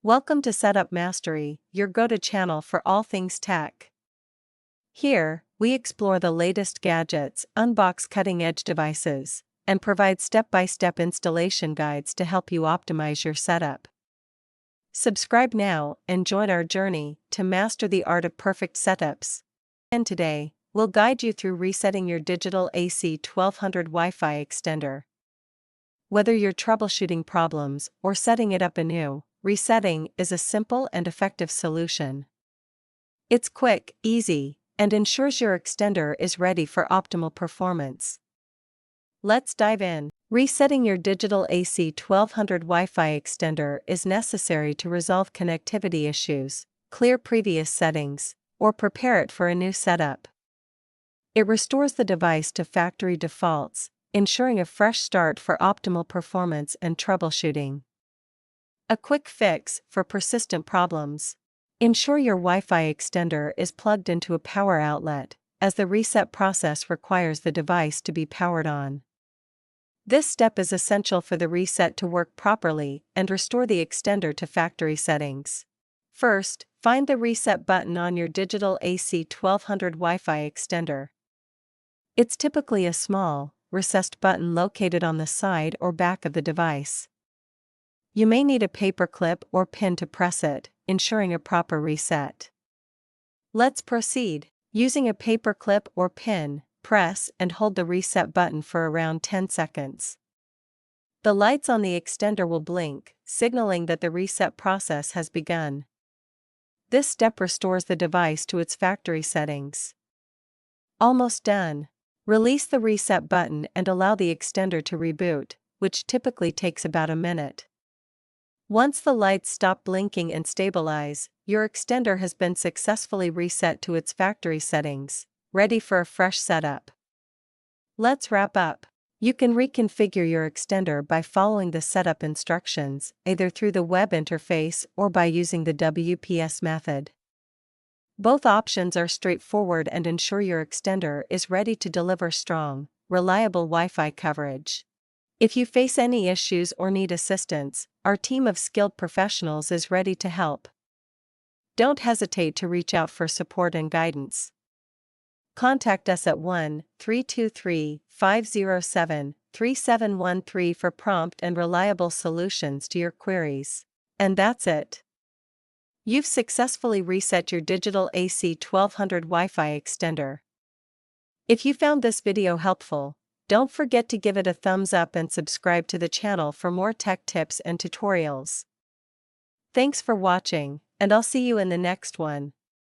Welcome to Setup Mastery, your go-to channel for all things tech. Here, we explore the latest gadgets, unbox cutting-edge devices, and provide step-by-step installation guides to help you optimize your setup. Subscribe now and join our journey to master the art of perfect setups. And today, we'll guide you through resetting your digital AC 1200 Wi-Fi extender. Whether you're troubleshooting problems or setting it up anew, resetting is a simple and effective solution. It's quick, easy, and ensures your extender is ready for optimal performance. Let's dive in. Resetting your digital AC 1200 Wi-Fi extender is necessary to resolve connectivity issues, clear previous settings, or prepare it for a new setup. It restores the device to factory defaults, ensuring a fresh start for optimal performance and troubleshooting. A quick fix for persistent problems. Ensure your Wi-Fi extender is plugged into a power outlet, as the reset process requires the device to be powered on. This step is essential for the reset to work properly and restore the extender to factory settings. First, find the reset button on your digital AC 1200 Wi-Fi extender. It's typically a small, recessed button located on the side or back of the device. You may need a paper clip or pin to press it, ensuring a proper reset. Let's proceed. Using a paper clip or pin, press and hold the reset button for around 10 seconds. The lights on the extender will blink, signaling that the reset process has begun. This step restores the device to its factory settings. Almost done. Release the reset button and allow the extender to reboot, which typically takes about a minute. Once the lights stop blinking and stabilize, your extender has been successfully reset to its factory settings, ready for a fresh setup. Let's wrap up. You can reconfigure your extender by following the setup instructions, either through the web interface or by using the WPS method. Both options are straightforward and ensure your extender is ready to deliver strong, reliable Wi-Fi coverage. If you face any issues or need assistance, our team of skilled professionals is ready to help. Don't hesitate to reach out for support and guidance. Contact us at 1-323-507-3713 for prompt and reliable solutions to your queries. And that's it. You've successfully reset your digital AC 1200 Wi-Fi extender. If you found this video helpful, don't forget to give it a thumbs up and subscribe to the channel for more tech tips and tutorials. Thanks for watching, and I'll see you in the next one.